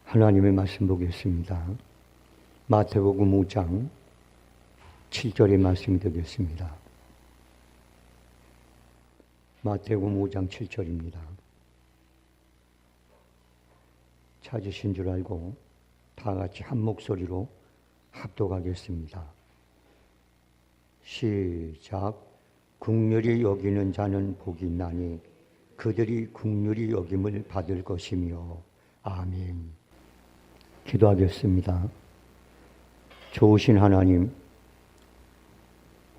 하나님의 말씀 보겠습니다. 마태복음 5장 7절의 말씀이 되겠습니다. 마태복음 5장 7절입니다. 찾으신 줄 알고 다 같이 한 목소리로 합독하겠습니다. 시작. 긍휼히 여기는 자는 복이 있나니 그들이 긍휼히 여김을 받을 것이며. 아멘. 기도하겠습니다. 좋으신 하나님,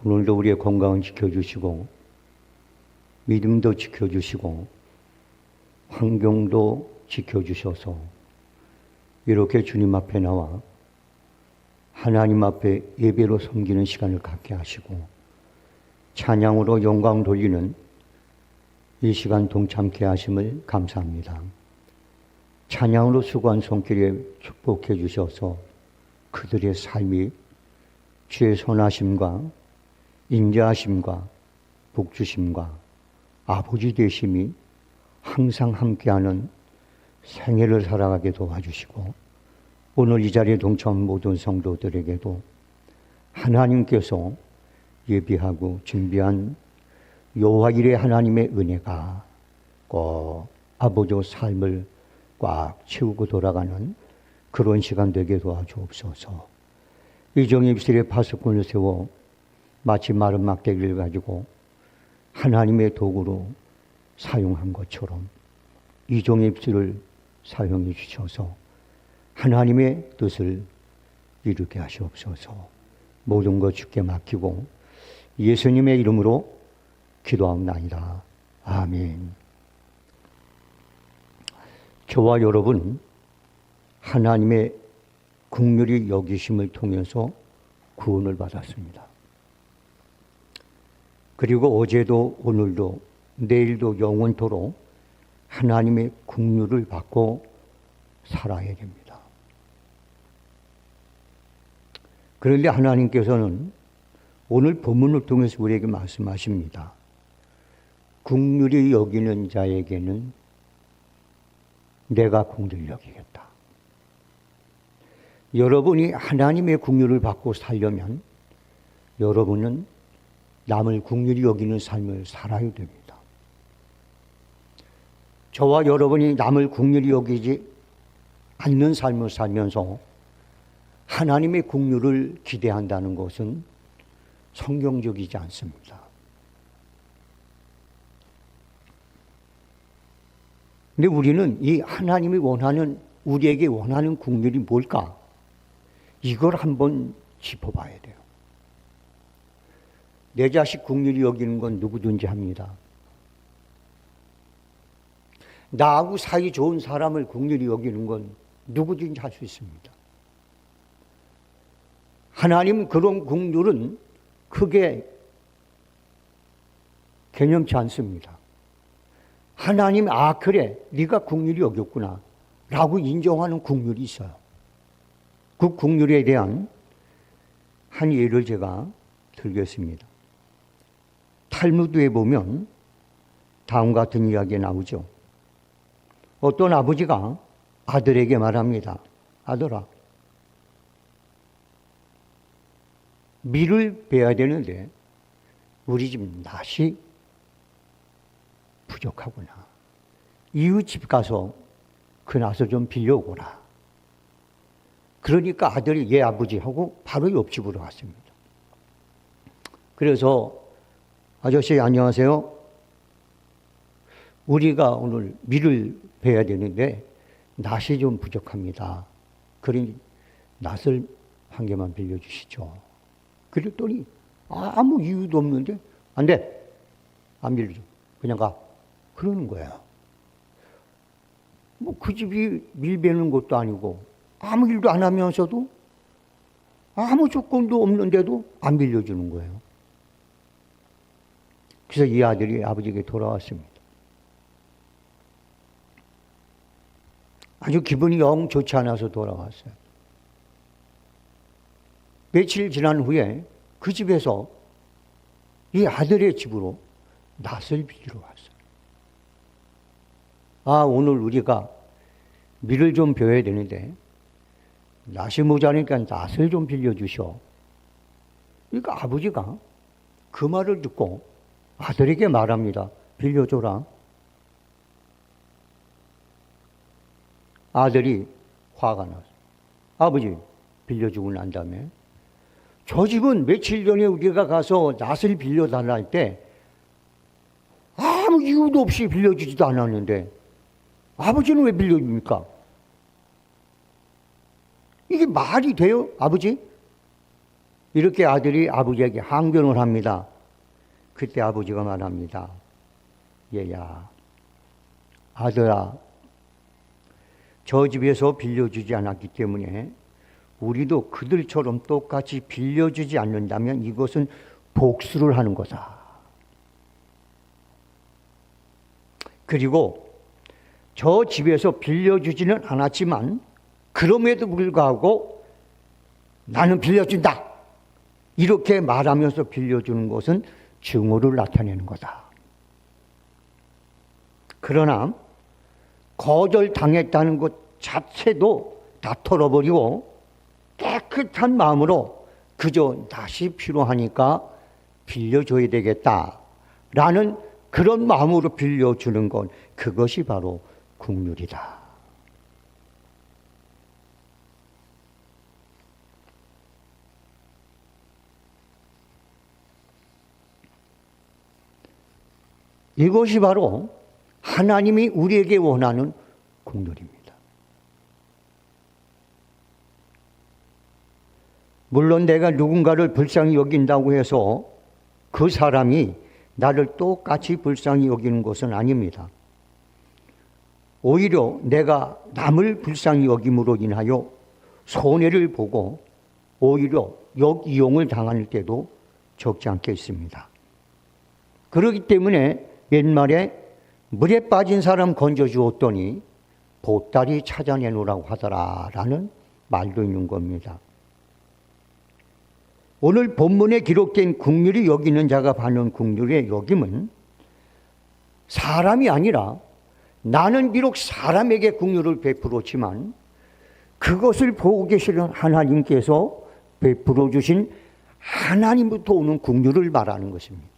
오늘도 우리의 건강을 지켜주시고 믿음도 지켜주시고 환경도 지켜주셔서 이렇게 주님 앞에 나와 하나님 앞에 예배로 섬기는 시간을 갖게 하시고 찬양으로 영광 돌리는 이 시간 동참케 하심을 감사합니다. 찬양으로 수고한 손길에 축복해 주셔서 그들의 삶이 주의 선하심과 인자하심과 복주심과 아버지 되심이 항상 함께하는 생애를 살아가게 도와주시고 오늘 이 자리에 동참한 모든 성도들에게도 하나님께서 예비하고 준비한 여호와일의 하나님의 은혜가 꼭 아버지의 삶을 꽉 채우고 돌아가는 그런 시간 되게 도와주옵소서. 이종의 입술에 파수꾼을 세워 마치 마른 막대기를 가지고 하나님의 도구로 사용한 것처럼 이종의 입술을 사용해 주셔서 하나님의 뜻을 이루게 하시옵소서. 모든 것 주께 맡기고 예수님의 이름으로 기도하옵나이다. 아멘. 저와 여러분, 하나님의 긍휼히 여기심을 통해서 구원을 받았습니다. 그리고 어제도 오늘도 내일도 영원토록 하나님의 긍휼을 받고 살아야 됩니다. 그런데 하나님께서는 오늘 본문을 통해서 우리에게 말씀하십니다. 긍휼히 여기는 자에게는 내가 긍휼히 여기겠다. 여러분이 하나님의 긍휼을 받고 살려면 여러분은 남을 긍휼히 여기는 삶을 살아야 됩니다. 저와 여러분이 남을 긍휼히 여기지 않는 삶을 살면서 하나님의 긍휼을 기대한다는 것은 성경적이지 않습니다. 근데 우리는 이 하나님이 원하는, 우리에게 원하는 긍휼이 뭘까? 이걸 한번 짚어봐야 돼요. 내 자식 긍휼히 여기는 건 누구든지 합니다. 나하고 사이 좋은 사람을 긍휼히 여기는 건 누구든지 할 수 있습니다. 하나님 그런 긍휼은 크게 개념치 않습니다. 하나님, 아 그래, 네가 긍휼히 여겼구나 라고 인정하는 긍휼이 있어요. 그 긍휼에 대한 한 예를 제가 들겠습니다. 탈무드에 보면 다음 같은 이야기가 나오죠. 어떤 아버지가 아들에게 말합니다. 아들아, 밀을 베야 되는데 우리 집 낫이 부족하구나. 이웃집 가서 그 낫을 좀 빌려오거라. 그러니까 아들이 예 아버지 하고 바로 옆집으로 갔습니다. 그래서 아저씨 안녕하세요. 우리가 오늘 밀을 베야 되는데 낫이 좀 부족합니다. 그러니 낫을 한 개만 빌려주시죠. 그랬더니 아무 이유도 없는데 안 돼. 안 빌려줘. 그냥 가. 그러는 거예요. 뭐 그 집이 밀 베는 것도 아니고 아무 일도 안 하면서도 아무 조건도 없는데도 안 빌려주는 거예요. 그래서 이 아들이 아버지에게 돌아왔습니다. 아주 기분이 영 좋지 않아서 돌아왔어요. 며칠 지난 후에 그 집에서 이 아들의 집으로 낫을 빌리러 왔어요. 아, 오늘 우리가 밀을 좀 베어야 되는데 낫이 모자라니까 낫을 좀 빌려주셔. 그러니까 아버지가 그 말을 듣고 아들에게 말합니다. 빌려줘라. 아들이 화가 났어. 아버지, 빌려주고 난 다음에 저 집은 며칠 전에 우리가 가서 낫을 빌려달라 할 때 아무 이유도 없이 빌려주지도 않았는데 아버지는 왜 빌려줍니까? 이게 말이 돼요, 아버지? 이렇게 아들이 아버지에게 항변을 합니다. 그때 아버지가 말합니다. 얘야, 아들아, 저 집에서 빌려주지 않았기 때문에 우리도 그들처럼 똑같이 빌려주지 않는다면 이것은 복수를 하는 거다. 그리고 저 집에서 빌려주지는 않았지만 그럼에도 불구하고 나는 빌려준다. 이렇게 말하면서 빌려주는 것은 증오를 나타내는 거다. 그러나 거절당했다는 것 자체도 다 털어버리고 깨끗한 마음으로 그저 다시 필요하니까 빌려줘야 되겠다라는 그런 마음으로 빌려주는 것, 그것이 바로 긍휼이다. 이것이 바로 하나님이 우리에게 원하는 긍휼입니다. 물론 내가 누군가를 불쌍히 여긴다고 해서 그 사람이 나를 똑같이 불쌍히 여기는 것은 아닙니다. 오히려 내가 남을 불쌍히 여김으로 인하여 손해를 보고 오히려 역이용을 당할 때도 적지 않겠습니다. 그렇기 때문에 옛말에 물에 빠진 사람 건져주었더니 보따리 찾아내놓으라고 하더라라는 말도 있는 겁니다. 오늘 본문에 기록된 긍휼히 여기는 자가 받는 긍휼의 여김은 사람이 아니라 나는 비록 사람에게 긍휼을 베풀었지만 그것을 보고 계시는 하나님께서 베풀어 주신 하나님부터 오는 긍휼을 말하는 것입니다.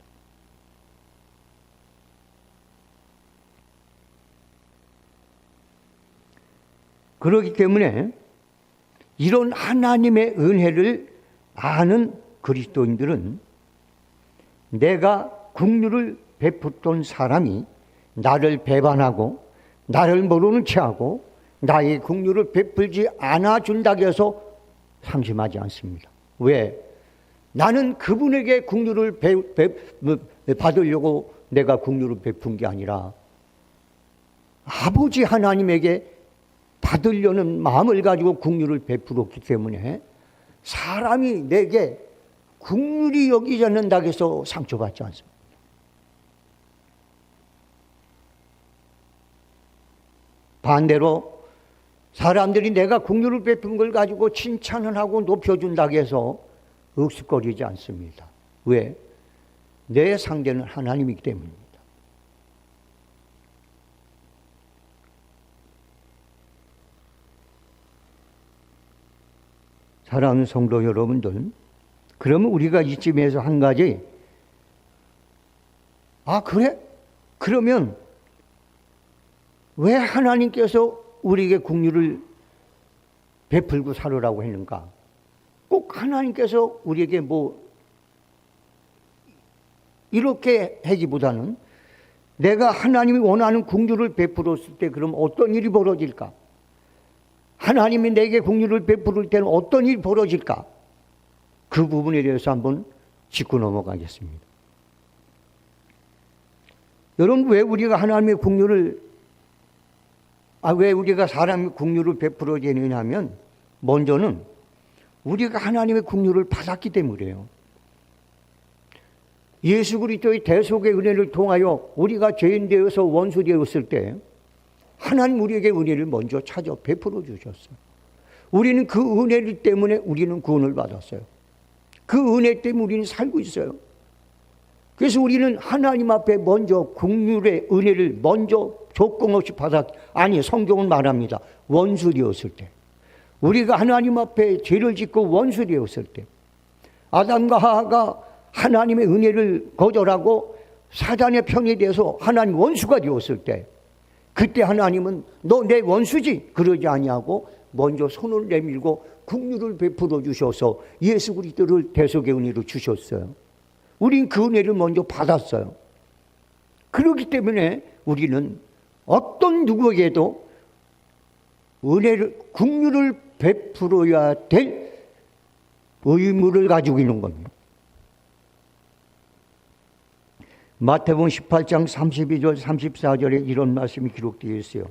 그렇기 때문에 이런 하나님의 은혜를 아는 그리스도인들은 내가 긍휼을 베풀던 사람이 나를 배반하고 나를 모르는 체하고 나의 긍휼을 베풀지 않아준다고 해서 상심하지 않습니다. 왜? 나는 그분에게 긍휼을 받으려고 내가 긍휼을 베푼 게 아니라 아버지 하나님에게 받으려는 마음을 가지고 긍휼을 베풀었기 때문에 사람이 내게 긍휼히 여기지 않는다고 해서 상처받지 않습니다. 반대로 사람들이 내가 긍휼을 베푼 걸 가지고 칭찬을 하고 높여준다고 해서 억측거리지 않습니다. 왜? 내 상대는 하나님이기 때문입니다. 사랑하는 성도 여러분들, 그러면 우리가 이쯤에서 한 가지, 그래? 그러면 왜 하나님께서 우리에게 긍휼을 베풀고 살으라고 했는가? 꼭 하나님께서 우리에게 이렇게 하기보다는 내가 하나님이 원하는 긍휼을 베풀었을 때 그럼 어떤 일이 벌어질까? 하나님이 내게 긍휼을 베풀을 때는 어떤 일이 벌어질까? 그 부분에 대해서 한번 짚고 넘어가겠습니다. 여러분, 왜 우리가 하나님의 긍휼을 왜 우리가 사람의 긍휼을 베풀어야 되느냐 하면 먼저는 우리가 하나님의 긍휼을 받았기 때문이에요. 예수 그리스도의 대속의 은혜를 통하여 우리가 죄인 되어서 원수 되었을 때 하나님 우리에게 은혜를 먼저 찾아 베풀어 주셨어요. 우리는 그 은혜 때문에 우리는 구원을 받았어요. 그 은혜 때문에 우리는 살고 있어요. 그래서 우리는 하나님 앞에 먼저 긍휼의 은혜를 먼저 조건 없이 아니, 성경은 말합니다. 원수 되었을 때. 우리가 하나님 앞에 죄를 짓고 원수 되었을 때, 아담과 하와가 하나님의 은혜를 거절하고 사단의 편이 돼서 하나님 원수가 되었을 때, 그때 하나님은 너 내 원수지 그러지 아니하고 먼저 손을 내밀고 긍휼을 베풀어 주셔서 예수 그리스도를 대속의 은혜로 주셨어요. 우린 그 은혜를 먼저 받았어요. 그렇기 때문에 우리는 어떤 누구에게도 은혜를, 긍휼을 베풀어야 될 의무를 가지고 있는 겁니다. 마태복음 18장 32절 34절에 이런 말씀이 기록되어 있어요.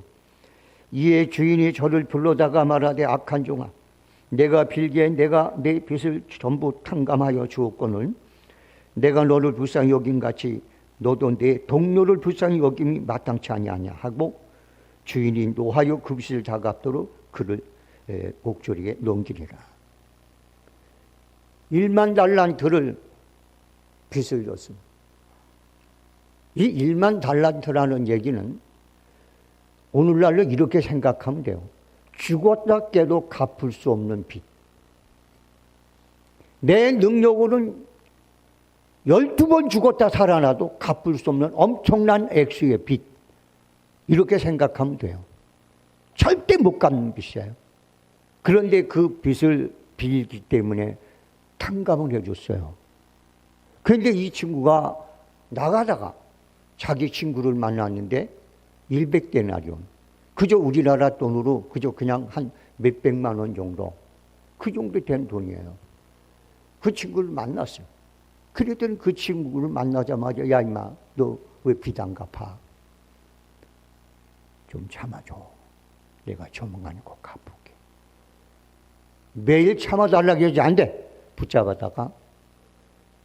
이에 주인이 저를 불러다가 말하되 악한 종아, 내가 빌기에 내가 내 빚을 전부 탕감하여 주었거늘 내가 너를 불쌍히 여긴 같이 너도 내 동료를 불쌍히 여김이 마땅치 아니하냐 하고 주인이 노하여 그 빚을 다 갚도록 그를 옥조리에 넘기리라. 1만 달란트를 빚을 졌습니다. 이 1만 달란트라는 얘기는 오늘날로 이렇게 생각하면 돼요. 죽었다 깨도 갚을 수 없는 빚. 내 능력으로는 12번 죽었다 살아나도 갚을 수 없는 엄청난 액수의 빚. 이렇게 생각하면 돼요. 절대 못 갚는 빚이에요. 그런데 그 빚을 빌기 때문에 탕감을 해줬어요. 그런데 이 친구가 나가다가 자기 친구를 만났는데 100데나리온. 그저 우리나라 돈으로 그저 그냥 한 몇백만 원 정도. 그 정도 된 돈이에요. 그 친구를 만났어요. 그랬더니 그 친구를 만나자마자 야 임마 너 왜 빚 안 갚아? 좀 참아줘. 내가 조만간에 꼭 갚을게. 매일 참아달라고 하지 안 돼. 붙잡아다가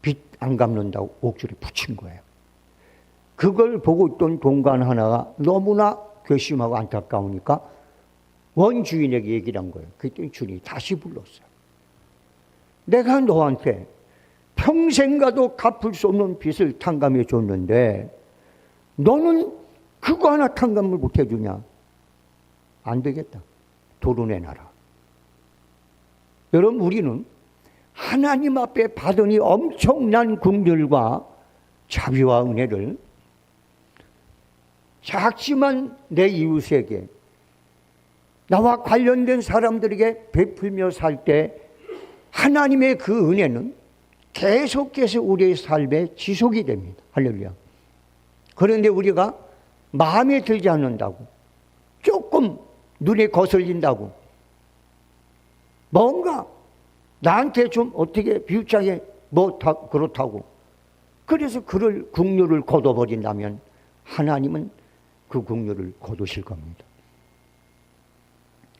빚 안 갚는다고 옥줄에 붙인 거예요. 그걸 보고 있던 동관 하나가 너무나 괘씸하고 안타까우니까 원주인에게 얘기를 한 거예요. 그랬더니 주인이 다시 불렀어요. 내가 너한테 평생 가도 갚을 수 없는 빚을 탕감해 줬는데 너는 그거 하나 탕감을 못 해주냐? 안 되겠다. 도로내놔라. 여러분, 우리는 하나님 앞에 받으니 엄청난 긍휼과 자비와 은혜를 작지만 내 이웃에게, 나와 관련된 사람들에게 베풀며 살 때 하나님의 그 은혜는 계속해서 우리의 삶에 지속이 됩니다. 할렐루야. 그런데 우리가 마음에 들지 않는다고, 조금 눈에 거슬린다고, 뭔가 나한테 좀 어떻게 비웃자게 그렇다고, 그래서 그를 긍휼을 거둬버린다면 하나님은 그 긍휼을 거두실 겁니다.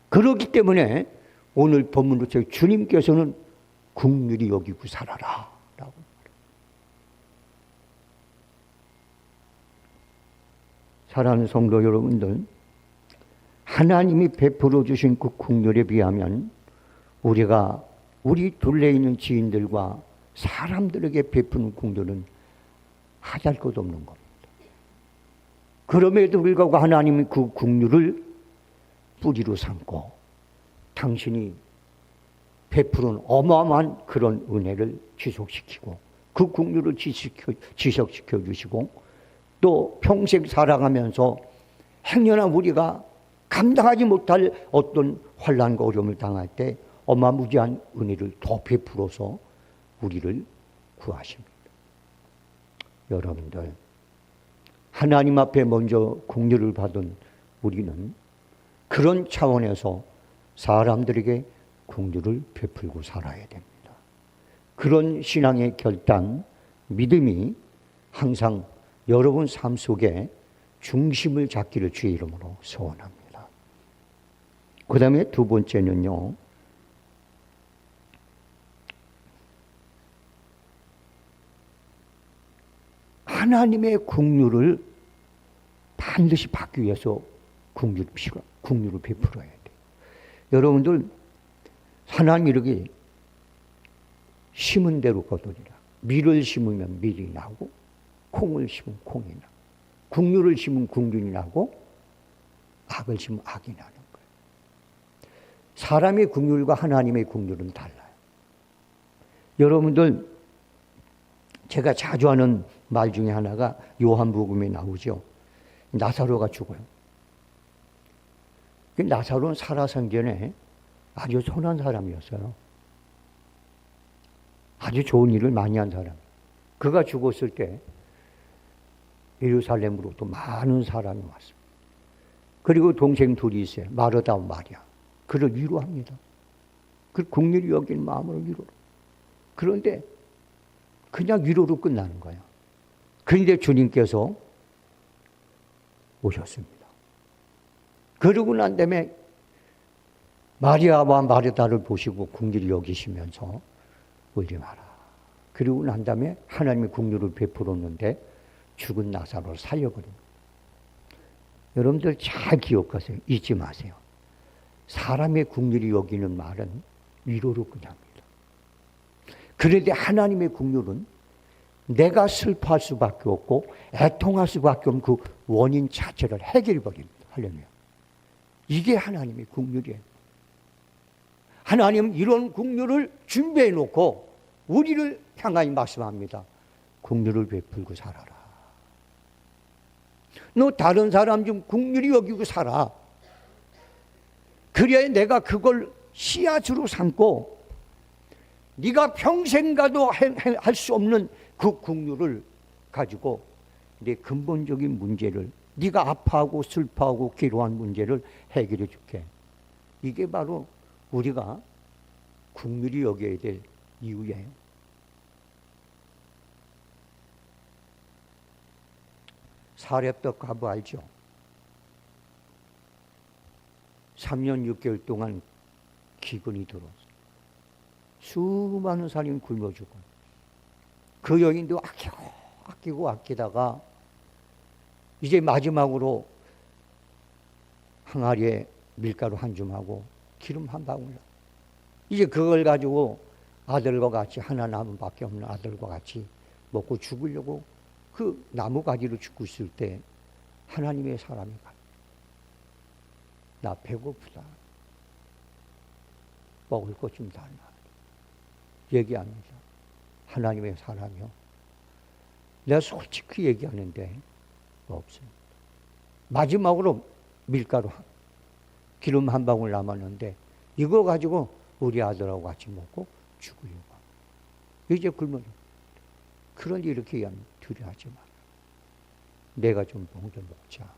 그렇기 때문에 오늘 본문으로 주님께서는 긍휼히 여기고 살아라 라고. 사랑하는 성도 여러분들, 하나님이 베풀어 주신 그 긍휼에 비하면 우리가 우리 둘레에 있는 지인들과 사람들에게 베푸는 긍휼은 하잘 것 없는 겁니다. 그럼에도 불구하고 하나님이 그 긍휼을 뿌리로 삼고 당신이 베푸는 어마어마한 그런 은혜를 지속시키고 그 긍휼을 지속시켜 주시고 또 평생 살아가면서 행여나 우리가 감당하지 못할 어떤 환난과 어려움을 당할 때 어마무지한 은혜를 더 베풀어서 우리를 구하십니다. 여러분들, 하나님 앞에 먼저 긍휼을 받은 우리는 그런 차원에서 사람들에게 긍휼을 베풀고 살아야 됩니다. 그런 신앙의 결단, 믿음이 항상 여러분 삶 속에 중심을 잡기를 주의 이름으로 소원합니다. 그 다음에 두 번째는요, 하나님의 긍휼을 반드시 받기 위해서 긍휼을 베풀어야 돼요. 여러분들, 하나님 이렇게 심은 대로 거두리라. 밀을 심으면 밀이 나고 콩을 심으면 콩이 나고 긍휼을 심으면 긍휼이 나고 악을 심으면 악이 나는 거예요. 사람의 긍휼과 하나님의 긍휼은 달라요. 여러분들, 제가 자주 하는 말 중에 하나가 요한복음에 나오죠. 나사로가 죽어요. 나사로는 살아생전에 아주 선한 사람이었어요. 아주 좋은 일을 많이 한 사람. 그가 죽었을 때 예루살렘으로 또 많은 사람이 왔습니다. 그리고 동생 둘이 있어요. 마르다와 마리아. 그를 위로합니다. 그 긍휼히 여기는 마음으로 위로로. 그런데 그냥 위로로 끝나는 거예요. 그런데 주님께서 오셨습니다. 그러고 난 다음에 마리아와 마르다를 보시고 긍휼히 여기시면서 울지 마라. 그리고 난 다음에 하나님의 긍휼을 베풀었는데 죽은 나사로를 살려버립니다. 여러분들 잘 기억하세요. 잊지 마세요. 사람의 긍휼히 여기는 말은 위로로 끝납니다. 그런데 하나님의 긍휼은 내가 슬퍼할 수밖에 없고 애통할 수밖에 없는 그 원인 자체를 해결해 버립니다. 하려면. 이게 하나님의 긍휼이에요. 하나님은 이런 긍휼을 준비해 놓고 우리를 향하여 말씀합니다. 긍휼을 베풀고 살아라. 너 다른 사람 좀 긍휼히 여기고 살아. 그래야 내가 그걸 씨앗으로 삼고 네가 평생 가도 할 수 없는 그 긍휼을 가지고 내 근본적인 문제를, 네가 아파하고 슬퍼하고 괴로워한 문제를 해결해 줄게. 이게 바로 우리가 긍휼히 여겨야 될 이유예요. 사렙떡 과부 알죠? 3년 6개월 동안 기근이 들어서 수많은 사람이 굶어 죽고, 그 여인도 아끼다가 이제 마지막으로 항아리에 밀가루 한 줌하고 기름 한 방울, 이제 그걸 가지고 아들과 같이, 하나 남은 밖에 없는 아들과 같이 먹고 죽으려고 그 나무 가지로 죽고 있을 때 하나님의 사람이 가, 나 배고프다, 먹을 것 좀 달라 얘기합니다. 하나님의 사람이요, 내가 솔직히 얘기하는데 없습니다. 마지막으로 밀가루 기름 한 방울 남았는데 이거 가지고 우리 아들하고 같이 먹고 죽으려고 이제 굶어. 그런데 이렇게 얘기하면 두려워하지 마라. 내가 좀 먼저 먹자.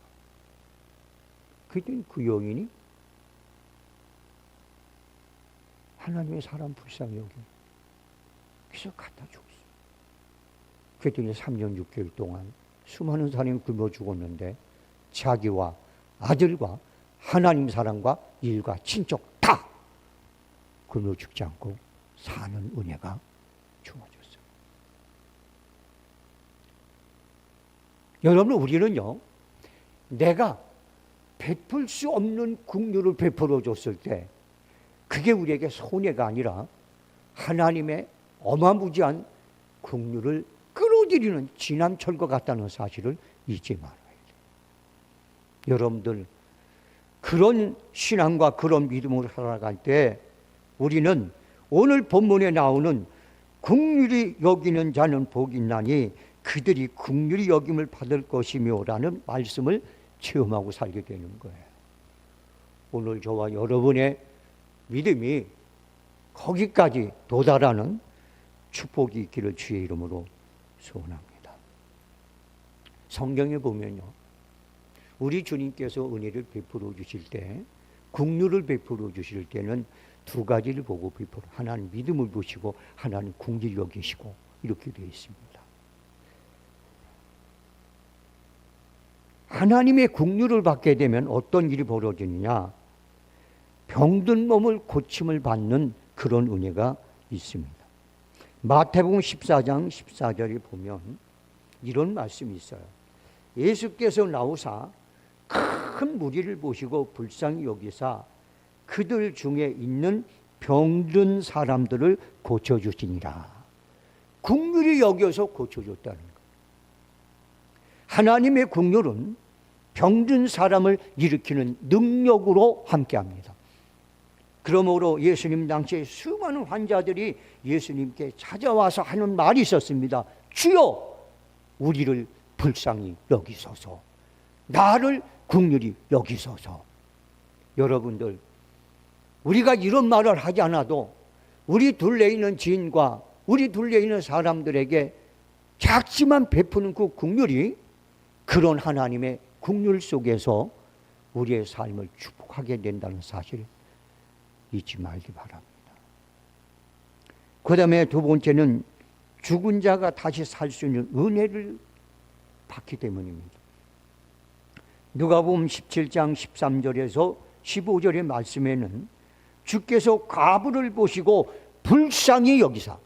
그랬더니 그 여인이 하나님의 사람 불쌍히 여기고 그래서 갖다 줬어. 그랬더니 3년 6개월 동안 수많은 사람이 굶어 죽었는데 자기와 아들과 하나님 사랑과 일과 친척 다 굶어 죽지 않고 사는 은혜가 주어졌어요. 여러분, 우리는요, 내가 베풀 수 없는 긍휼을 베풀어 줬을 때 그게 우리에게 손해가 아니라 하나님의 어마무지한 긍휼을 끌어들이는 지남철과 같다는 사실을 잊지 말아야 돼요. 여러분들, 그런 신앙과 그런 믿음으로 살아갈 때 우리는 오늘 본문에 나오는 긍휼히 여기는 자는 복이 있나니 그들이 긍휼히 여김을 받을 것이며라는 말씀을 체험하고 살게 되는 거예요. 오늘 저와 여러분의 믿음이 거기까지 도달하는 축복이 있기를 주의 이름으로 소원합니다. 성경에 보면요, 우리 주님께서 은혜를 베풀어 주실 때, 긍휼을 베풀어 주실 때는 두 가지를 보고 베풀어, 하나는 믿음을 보시고 하나는 긍휼히 여기시고 이렇게 되어 있습니다. 하나님의 긍휼을 받게 되면 어떤 일이 벌어지느냐? 병든 몸을 고침을 받는 그런 은혜가 있습니다. 마태복음 14장 14절에 보면 이런 말씀이 있어요. 예수께서 나오사 큰 무리를 보시고 불쌍히 여기사 그들 중에 있는 병든 사람들을 고쳐주시니라. 긍휼히 여겨서 고쳐줬다는 거예요. 하나님의 긍휼은 병든 사람을 일으키는 능력으로 함께합니다. 그러므로 예수님 당시에 수많은 환자들이 예수님께 찾아와서 하는 말이 있었습니다. 주여, 우리를 불쌍히 여기소서. 나를 긍휼히 여기소서. 여러분들, 우리가 이런 말을 하지 않아도 우리 둘레 있는 지인과 우리 둘레 있는 사람들에게 작지만 베푸는 그 긍휼이 그런 하나님의 긍휼 속에서 우리의 삶을 축복하게 된다는 사실 잊지 말기 바랍니다. 그 다음에 두 번째는 죽은 자가 다시 살 수 있는 은혜를 받기 때문입니다. 누가복음 17장 13절에서 15절의 말씀에는 주께서 과부를 보시고 불쌍히 여기사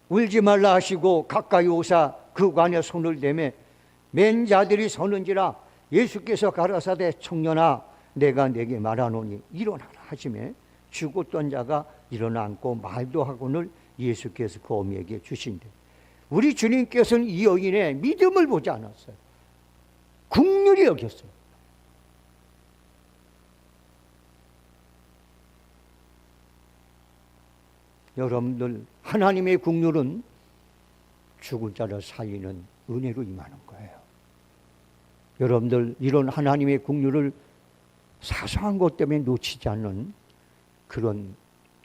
울지 말라 하시고 가까이 오사 그 관에 손을 대매 맨 자들이 서는지라 예수께서 가라사대 청년아 내가 내게 말하노니 일어나라 하시매 죽었던 자가 일어나 앉고 말도 하고는 예수께서 그 어미에게 주신대. 우리 주님께서는 이 여인의 믿음을 보지 않았어요. 긍휼히 여겼어요. 여러분들, 하나님의 긍휼은 죽은 자를 살리는 은혜로 임하는 거예요. 여러분들, 이런 하나님의 긍휼을 사소한 것 때문에 놓치지 않는 그런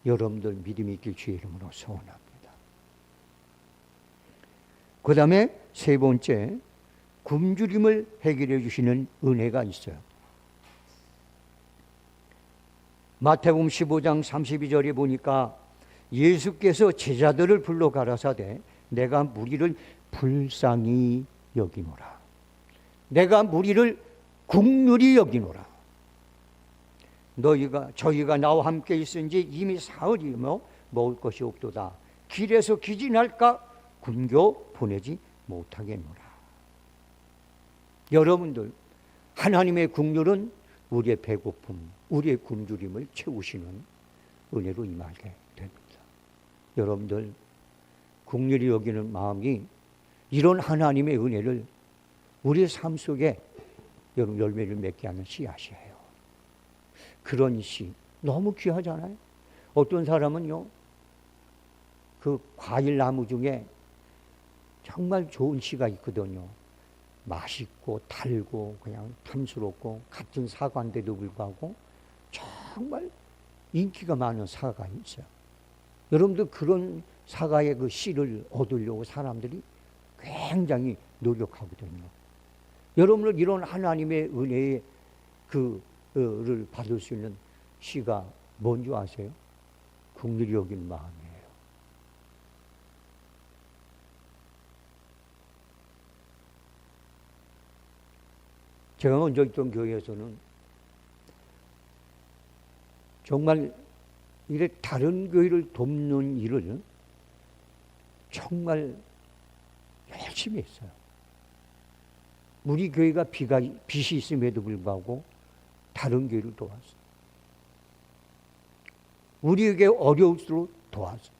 여러분들 믿음이 있길 주의 이름으로 소원합니다. 그 다음에 세 번째, 굶주림을 해결해 주시는 은혜가 있어요. 마태복음 15장 32절에 보니까 예수께서 제자들을 불러 가라사대 내가 무리를 불쌍히 여기노라. 내가 무리를 긍휼히 여기노라. 저희가 나와 함께 있은지 이미 사흘이며 먹을 것이 없도다. 길에서 기진할까 굶겨 보내지 못하겠노라. 여러분들, 하나님의 긍휼은 우리의 배고픔, 우리의 굶주림을 채우시는 은혜로 임하게 됩니다. 여러분들, 긍휼히 여기는 마음이 이런 하나님의 은혜를 우리의 삶 속에 여러분 열매를 맺게 하는 씨앗이에요. 그런 씨 너무 귀하잖아요. 어떤 사람은요, 그 과일 나무 중에 정말 좋은 씨가 있거든요. 맛있고 달고 그냥 탐스럽고 같은 사과인데도 불구하고 정말 인기가 많은 사과가 있어요. 여러분들, 그런 사과의 그 씨를 얻으려고 사람들이 굉장히 노력하거든요. 여러분들, 이런 하나님의 은혜의 그를 받을 수 있는 씨가 뭔지 아세요? 긍휼히 여긴 마음이에요. 제가 먼저 있던 교회에서는 정말 이래 다른 교회를 돕는 일을 정말 열심히 했어요. 우리 교회가 빚이 있음에도 불구하고 다른 교회를 도왔어요. 우리에게 어려울수록 도왔어요.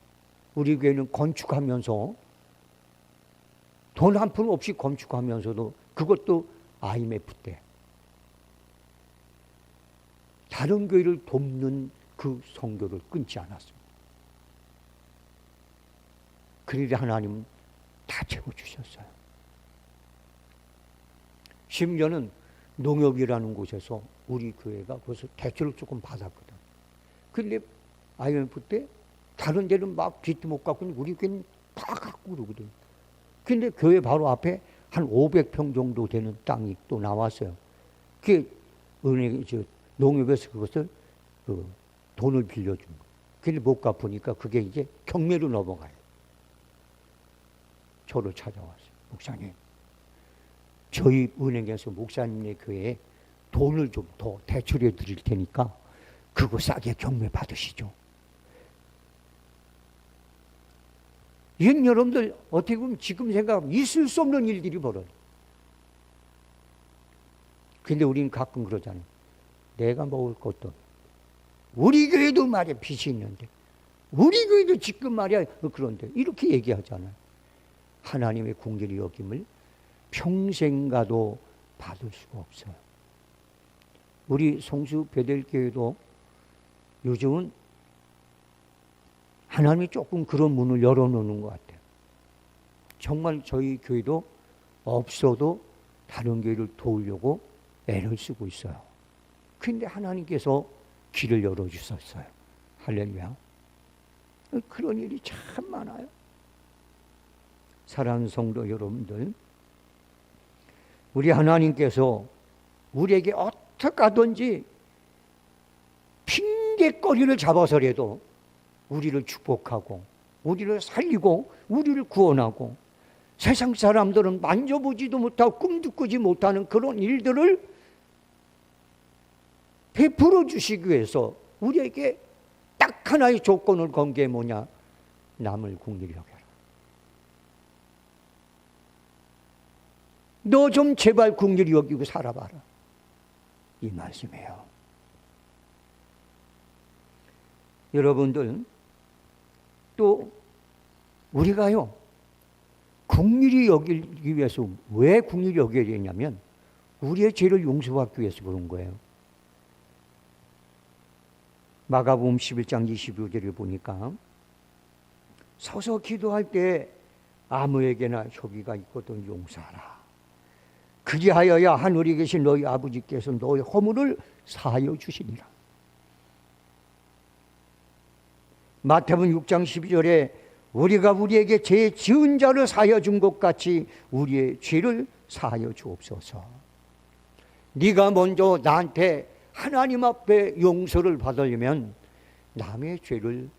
우리 교회는 건축하면서 돈 한 푼 없이 건축하면서도 그것도 IMF 때 다른 교회를 돕는 그 선교를 끊지 않았습니다. 그러니 하나님은 다 채워주셨어요. 심지어는 농협이라는 곳에서 우리 교회가 거기서 대출을 조금 받았거든. 근데 IMF 때 다른 데는 막 빚도 못 갚고 우리 교회는 다 갖고 그러거든. 근데 교회 바로 앞에 한 500평 정도 되는 땅이 또 나왔어요. 그게 농협에서 그것을 돈을 빌려준 거예요. 근데 못 갚으니까 그게 이제 경매로 넘어가요. 저를 찾아왔어요. 목사님, 저희 은행에서 목사님의 교회에 돈을 좀 더 대출해 드릴 테니까 그거 싸게 경매 받으시죠. 이건 여러분들 어떻게 보면 지금 생각하면 있을 수 없는 일들이 벌어요. 근데 우리는 가끔 그러잖아요. 내가 먹을 것도 우리 교회도 말이야 빚이 있는데 우리 교회도 지금 말이야 그런데 이렇게 얘기하잖아요. 하나님의 긍휼히 여김을 평생 가도 받을 수가 없어요. 우리 성수 베델교회도 요즘은 하나님이 조금 그런 문을 열어놓는 것 같아요. 정말 저희 교회도 없어도 다른 교회를 도우려고 애를 쓰고 있어요. 그런데 하나님께서 길을 열어주셨어요. 할렐루야. 그런 일이 참 많아요. 사랑하는 성도 여러분들, 우리 하나님께서 우리에게 어떻게 하든지 핑계거리를 잡아서라도 우리를 축복하고 우리를 살리고 우리를 구원하고 세상 사람들은 만져보지도 못하고 꿈도 꾸지 못하는 그런 일들을 베풀어 주시기 위해서 우리에게 딱 하나의 조건을 건 게 뭐냐? 남을 긍휼히 여겨라. 너 좀 제발 긍휼히 여기고 살아봐라. 이 말씀이에요. 여러분들, 또 우리가요, 긍휼히 여기기 위해서 왜 긍휼히 여겨야 되냐면 우리의 죄를 용서받기 위해서 그런 거예요. 마가복음 11장 25절을 보니까 서서 기도할 때 아무에게나 혐의가 있거든 용서하라. 그리하여야 하늘에 계신 너희 아버지께서 너희 허물을 사하여 주시니라. 마태복음 6장 12절에 우리가 우리에게 죄 지은 자를 사하여 준 것 같이 우리의 죄를 사하여 주옵소서. 네가 먼저 나한테 하나님 앞에 용서를 받으려면 남의 죄를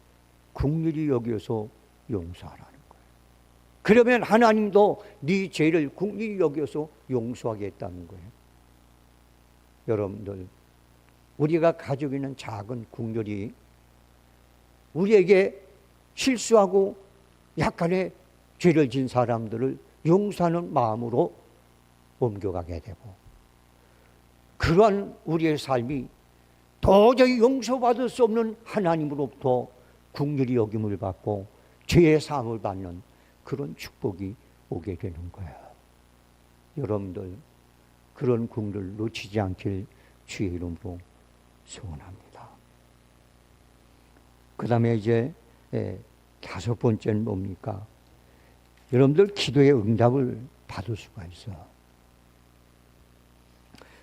긍휼히 여겨서 용서하라는 거예요. 그러면 하나님도 네 죄를 긍휼히 여겨서 용서하겠다는 거예요. 여러분들, 우리가 가지고 있는 작은 긍휼이 우리에게 실수하고 약간의 죄를 진 사람들을 용서하는 마음으로 옮겨가게 되고, 그러한 우리의 삶이 도저히 용서받을 수 없는 하나님으로부터 긍휼히 여김을 받고 죄의 사함을 받는 그런 축복이 오게 되는 거예요. 여러분들, 그런 긍휼을 놓치지 않길 주의 이름으로 소원합니다. 그 다음에 이제 다섯 번째는 뭡니까? 여러분들, 기도의 응답을 받을 수가 있어요.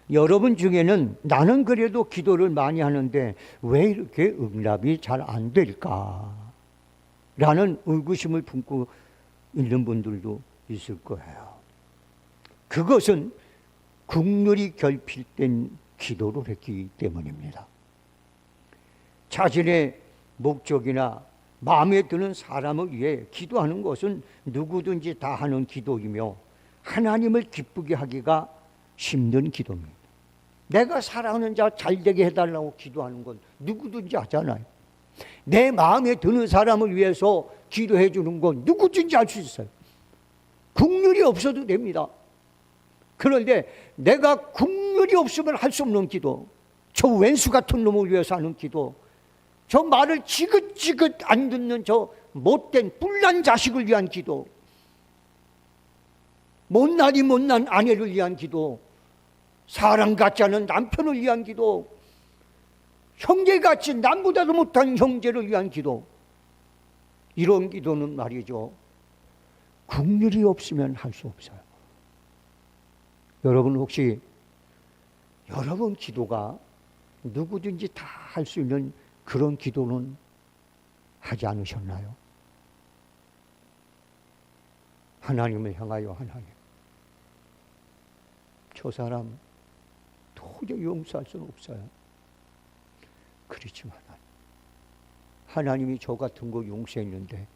여러분 중에는 나는 그래도 기도를 많이 하는데 왜 이렇게 응답이 잘 안 될까? 라는 의구심을 품고 있는 분들도 있을 거예요. 그것은 긍휼이 결핍된 기도를 했기 때문입니다. 자신의 목적이나 마음에 드는 사람을 위해 기도하는 것은 누구든지 다 하는 기도이며 하나님을 기쁘게 하기가 힘든 기도입니다. 내가 사랑하는 자 잘 되게 해달라고 기도하는 건 누구든지 하잖아요. 내 마음에 드는 사람을 위해서 기도해 주는 건 누구든지 할 수 있어요. 긍휼이 없어도 됩니다. 그런데 내가 긍휼이 없으면 할 수 없는 기도, 저 왼수 같은 놈을 위해서 하는 기도, 저 말을 지긋지긋 안 듣는 저 못된 뿔난 자식을 위한 기도, 못나니 못난 아내를 위한 기도, 사랑 같지 않은 남편을 위한 기도, 형제같이 남보다도 못한 형제를 위한 기도, 이런 기도는 말이죠, 긍휼이 없으면 할 수 없어요. 여러분, 혹시 여러분 기도가 누구든지 다 할 수 있는 그런 기도는 하지 않으셨나요? 하나님을 향하여, 하나님, 저 사람 도저히 용서할 수는 없어요. 그렇지만 하나님이 저 같은 거 용서했는데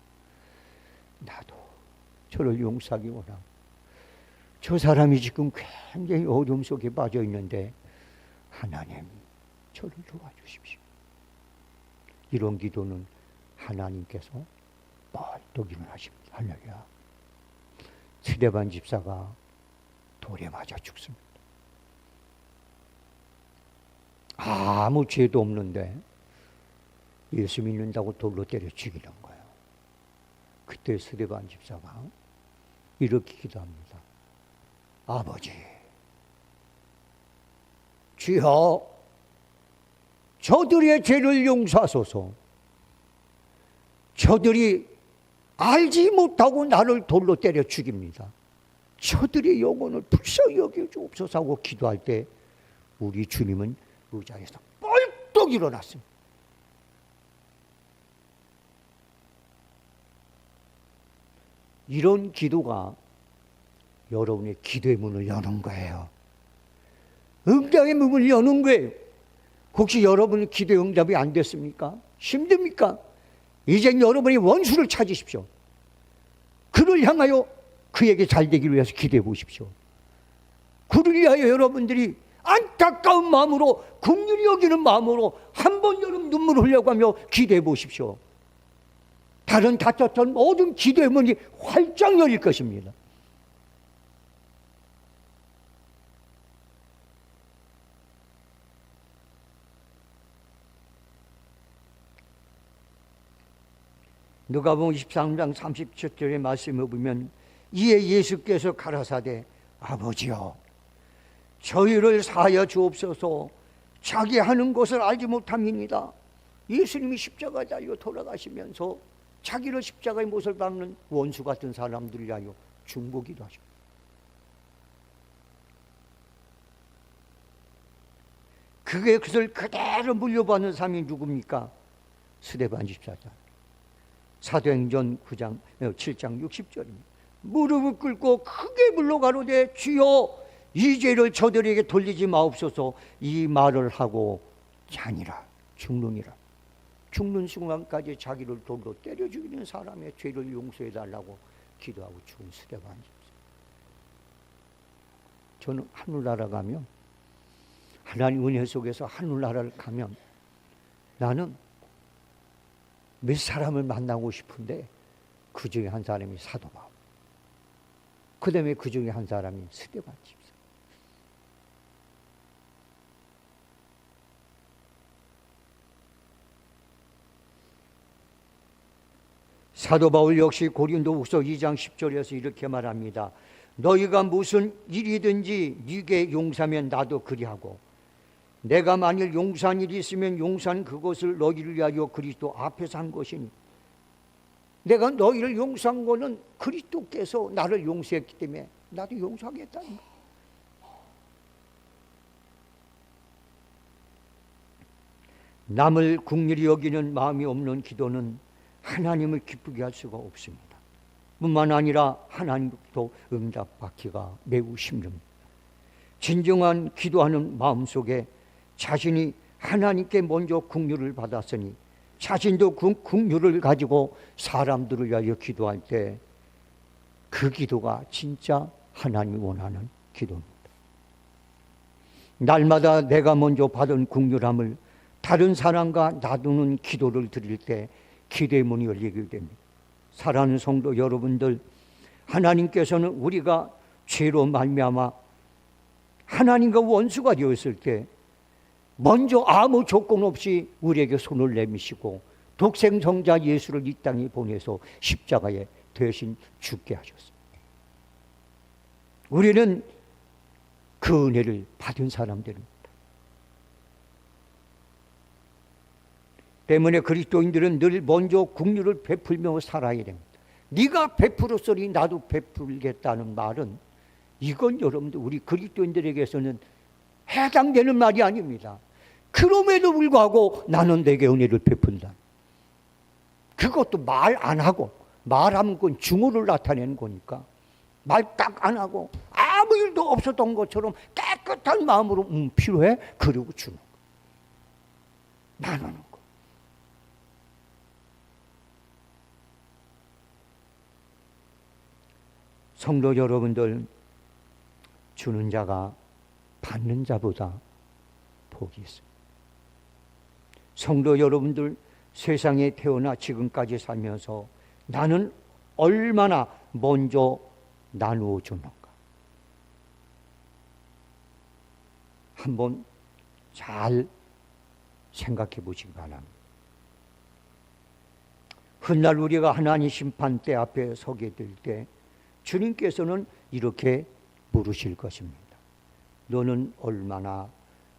나도 저를 용서하기 원하고, 저 사람이 지금 굉장히 어둠 속에 빠져 있는데 하나님 저를 도와주십시오. 이런 기도는 하나님께서 벌떡 일어나십니다. 할렐루야. 스데반 집사가 돌에 맞아 죽습니다. 아무 죄도 없는데 예수 믿는다고 돌로 때려 죽이는 거예요. 그때 스데반 집사가 이렇게 기도합니다. 아버지, 주여, 저들의 죄를 용서하소서. 저들이 알지 못하고 나를 돌로 때려 죽입니다. 저들의 영혼을 불쌍히 여겨주옵소서 하고 기도할 때 우리 주님은 의자에서 벌떡 일어났습니다. 이런 기도가 여러분의 기도의 문을 여는 거예요. 응답의 문을 여는 거예요. 혹시 여러분의 기도의 응답이 안 됐습니까? 힘듭니까? 이젠 여러분이 원수를 찾으십시오. 그를 향하여 그에게 잘 되기를 위해서 기도해 보십시오. 그를 위하여 여러분들이 안타까운 마음으로, 긍휼히 여기는 마음으로 한 번 여름 눈물을 흘려가며 기도해 보십시오. 다른 닫혔던 모든 기도의 문이 활짝 열릴 것입니다. 누가복음 23장 37절의 말씀을 보면 이에 예수께서 가라사대 아버지여 저희를 사하여 주옵소서 자기 하는 것을 알지 못함이니이다. 예수님이 십자가에 달려 돌아가시면서 자기를 십자가의 못을 박는 원수 같은 사람들을 위하여 중보기도 하십니다. 그것을 그대로 물려받는 사람이 누굽니까? 스데반 집사자. 사도행전 7장 60절입니다. 무릎을 꿇고 크게 불러 가로되 주여 이 죄를 저들에게 돌리지 마옵소서. 이 말을 하고 자니라 죽느니라. 죽는 순간까지 자기를 돌로 때려 죽이는 사람의 죄를 용서해 달라고 기도하고 죽은 스데반 집사. 저는 하늘나라 가면, 하나님 은혜 속에서 하늘나라를 가면 나는 몇 사람을 만나고 싶은데 그 중에 한 사람이 사도 바울, 그 다음에 그 중에 한 사람이 스데반 집사. 사도 바울 역시 고린도후서 2장 10절에서 이렇게 말합니다. 너희가 무슨 일이든지 네게 용서하면 나도 그리하고 내가 만일 용서한 일이 있으면 용서한 그것을 너희를 위하여 그리스도 앞에서 한 것이니 내가 너희를 용서한 것은 그리스도께서 나를 용서했기 때문에 나도 용서하겠다는 거예요. 남을 긍휼히 여기는 마음이 없는 기도는 하나님을 기쁘게 할 수가 없습니다. 뿐만 아니라 하나님도 응답받기가 매우 힘듭니다. 진정한 기도하는 마음속에 자신이 하나님께 먼저 긍휼을 받았으니 자신도 그 긍휼을 가지고 사람들을 위하여 기도할 때 그 기도가 진짜 하나님이 원하는 기도입니다. 날마다 내가 먼저 받은 긍휼함을 다른 사람과 나누는 기도를 드릴 때 기도의 문이 열리게 됩니다. 사랑하는 성도 여러분들, 하나님께서는 우리가 죄로 말미암아 하나님과 원수가 되었을 때 먼저 아무 조건 없이 우리에게 손을 내미시고 독생성자 예수를 이 땅에 보내서 십자가에 대신 죽게 하셨습니다. 우리는 그 은혜를 받은 사람들입니다. 때문에 그리스도인들은 늘 먼저 긍휼을 베풀며 살아야 됩니다. 네가 베풀었으니 나도 베풀겠다는 말은 이건 여러분들 우리 그리스도인들에게서는 해당되는 말이 아닙니다. 그럼에도 불구하고 나는 내게 은혜를 베푼다. 그것도 말 안 하고, 말하면 그건 증오를 나타내는 거니까 말 딱 안 하고 아무 일도 없었던 것처럼 깨끗한 마음으로 필요해? 그리고 주는 거, 나누는 거. 성도 여러분들, 주는 자가 받는 자보다 복이 있습니다. 성도 여러분들, 세상에 태어나 지금까지 살면서 나는 얼마나 먼저 나누어 줬는가 한번 잘 생각해 보시기 바랍니다. 훗날 우리가 하나님 심판대 앞에 서게 될 때 주님께서는 이렇게 물으실 것입니다. 너는 얼마나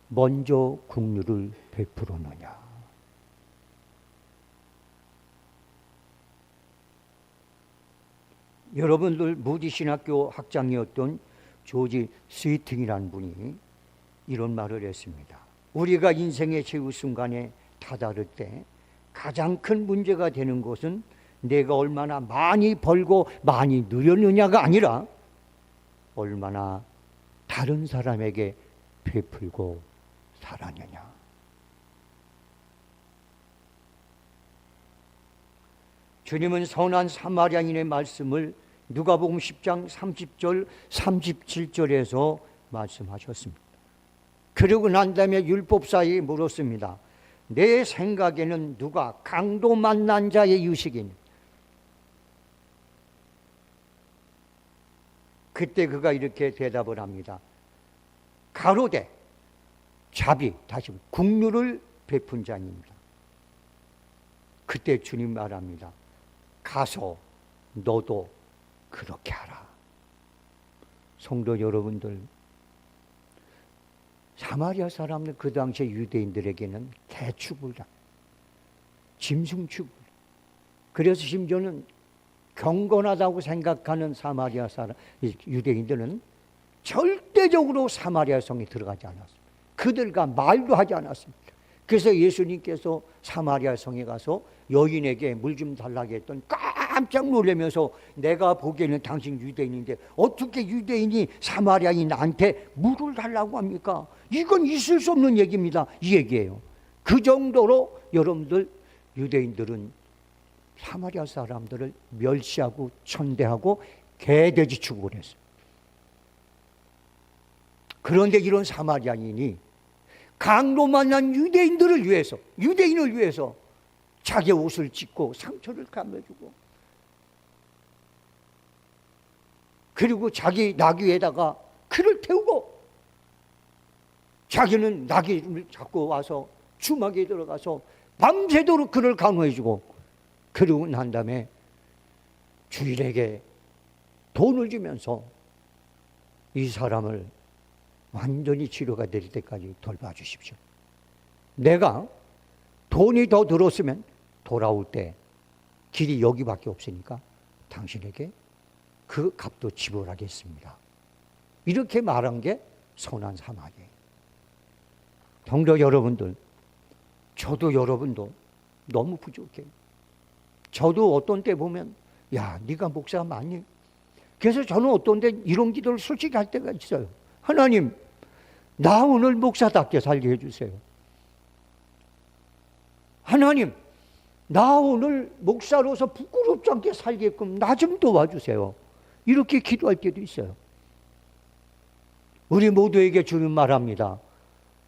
먼저 긍휼을 베풀었느냐. 여러분들 무디 신학교 학장이었던 조지 스위팅이라는 분이 이런 말을 했습니다. 우리가 인생의 최후순간에 다다를 때 가장 큰 문제가 되는 것은 내가 얼마나 많이 벌고 많이 누렸느냐가 아니라 얼마나 다른 사람에게 베풀고 살았느냐. 주님은 선한 사마리아인의 말씀을 누가복음 10장 30절 37절에서 말씀하셨습니다. 그러고 난 다음에 율법사에 물었습니다. 내 생각에는 누가 강도 만난 자의 유식이니? 그때 그가 이렇게 대답을 합니다. 가로되 자비, 다시 긍휼을 베푼 자입니다. 그때 주님 말합니다. 가서 너도 그렇게 하라. 성도 여러분들, 사마리아 사람들 그 당시에 유대인들에게는 개축을, 짐승축을, 그래서 심지어는 경건하다고 생각하는 사마리아 사람, 유대인들은 절대적으로 사마리아 성에 들어가지 않았습니다. 그들과 말도 하지 않았습니다. 그래서 예수님께서 사마리아 성에 가서 여인에게 물 좀 달라고 했던 깜짝 놀라면서 내가 보기에는 당신 유대인인데 어떻게 유대인이 사마리아인 나한테 물을 달라고 합니까? 이건 있을 수 없는 얘기입니다. 이 얘기예요. 그 정도로 여러분들 유대인들은 사마리아 사람들을 멸시하고 천대하고 개돼지 취급을 했어요. 그런데 이런 사마리아인이 강도 만난 유대인들을 위해서, 유대인을 위해서 자기 옷을 찢고 상처를 감아주고, 그리고 자기 나귀에다가 그를 태우고, 자기는 나귀를 잡고 와서 주막에 들어가서 밤새도록 그를 간호해주고, 그러고 난 다음에 주일에게 돈을 주면서 이 사람을 완전히 치료가 될 때까지 돌봐주십시오. 내가 돈이 더 들었으면 돌아올 때 길이 여기밖에 없으니까 당신에게 그 값도 지불하겠습니다. 이렇게 말한 게 선한 사마리아예요. 성도 여러분들, 저도 여러분도 너무 부족해요. 저도 어떤 때 보면 야, 네가 목사 맞니? 그래서 저는 어떤 때 이런 기도를 솔직히 할 때가 있어요. 하나님, 나 오늘 목사답게 살게 해주세요. 하나님, 나 오늘 목사로서 부끄럽지 않게 살게끔 나 좀 도와주세요. 이렇게 기도할 때도 있어요. 우리 모두에게 주는 말합니다.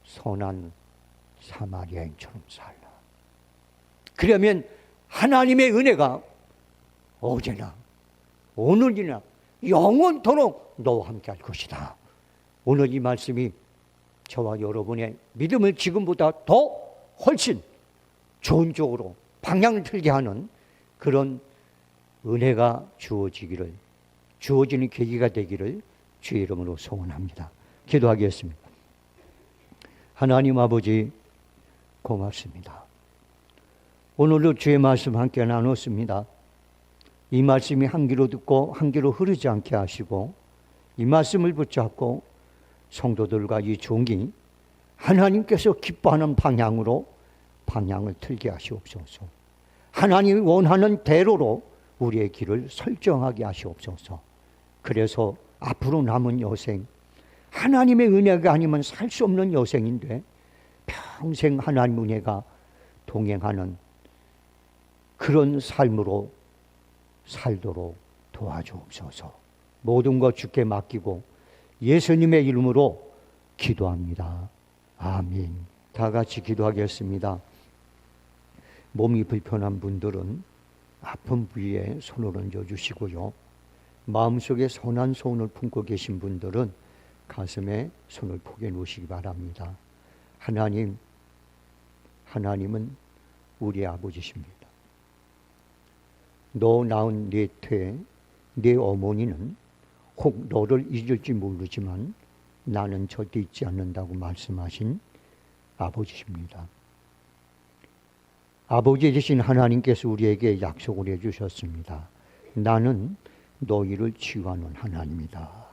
선한 사마리아인처럼 살라. 그러면 하나님의 은혜가 어제나 오늘이나 영원토록 너와 함께 할 것이다. 오늘 이 말씀이 저와 여러분의 믿음을 지금보다 더 훨씬 좋은 쪽으로 방향을 틀게 하는 그런 은혜가 주어지는 계기가 되기를 주의 이름으로 소원합니다. 기도하겠습니다. 하나님 아버지, 고맙습니다. 오늘도 주의 말씀 함께 나눴습니다. 이 말씀이 한 귀로 듣고 한 귀로 흐르지 않게 하시고, 이 말씀을 붙잡고 성도들과 이 종이 하나님께서 기뻐하는 방향으로 방향을 틀게 하시옵소서. 하나님이 원하는 대로로 우리의 길을 설정하게 하시옵소서. 그래서 앞으로 남은 여생, 하나님의 은혜가 아니면 살 수 없는 여생인데 평생 하나님 은혜가 동행하는 그런 삶으로 살도록 도와주옵소서. 모든 것 주께 맡기고 예수님의 이름으로 기도합니다. 아멘. 다 같이 기도하겠습니다. 몸이 불편한 분들은 아픈 부위에 손을 얹어 주시고요. 마음속에 선한 소원을 품고 계신 분들은 가슴에 손을 포개 놓으시기 바랍니다. 하나님은 우리 아버지십니다. 너 낳은 네 태, 네 어머니는 혹 너를 잊을지 모르지만 나는 절대 잊지 않는다고 말씀하신 아버지십니다. 아버지 되신 하나님께서 우리에게 약속을 해주셨습니다. 나는 너희를 치유하는 하나님이다.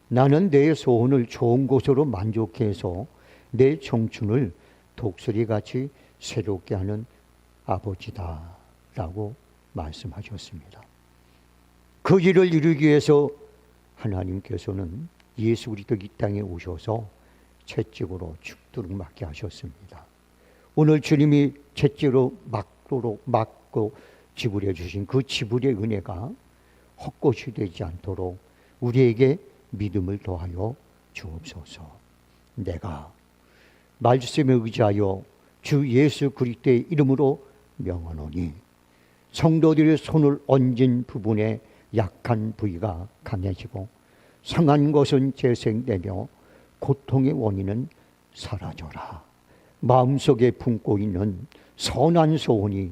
나는 내 소원을 좋은 곳으로 만족해 해서 내 청춘을 독수리같이 새롭게 하는 아버지다 라고 말씀하셨습니다. 그 일을 이루기 위해서 하나님께서는 예수 그리스도 이 땅에 오셔서 채찍으로 죽도록 맞게 하셨습니다. 오늘 주님이 채찍으로 맞고 지불해 주신 그 지불의 은혜가 헛것이 되지 않도록 우리에게 믿음을 더하여 주옵소서. 내가 말씀에 의지하여 주 예수 그리스도의 이름으로 명하노니 성도들의 손을 얹은 부분에 약한 부위가 강해지고 상한 것은 재생되며 고통의 원인은 사라져라. 마음속에 품고 있는 선한 소원이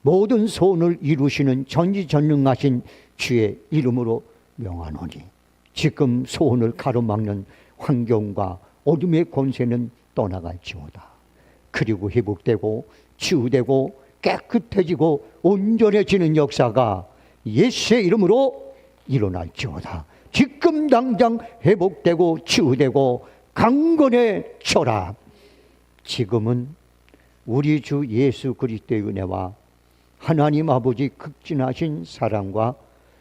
모든 소원을 이루시는 전지전능하신 주의 이름으로 명하노니 지금 소원을 가로막는 환경과 어둠의 권세는 떠나갈지어다. 그리고 회복되고 치유되고 깨끗해지고 온전해지는 역사가 예수의 이름으로 일어날지어다. 지금 당장 회복되고 치유되고 강건해져라. 지금은 우리 주 예수 그리스도의 은혜와 하나님 아버지 극진하신 사랑과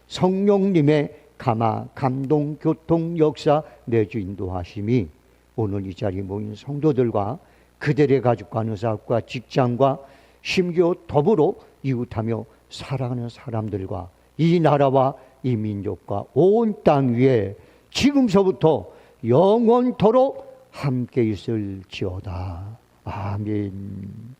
성령님의 감화, 감동, 교통, 역사, 내주 인도하심이 오늘 이 자리에 모인 성도들과 그들의 가족과 의사과 직장과 심지어 더불어 이웃하며 살아가는 사람들과 이 나라와 이 민족과 온 땅 위에 지금서부터 영원토록 함께 있을지어다. 아멘.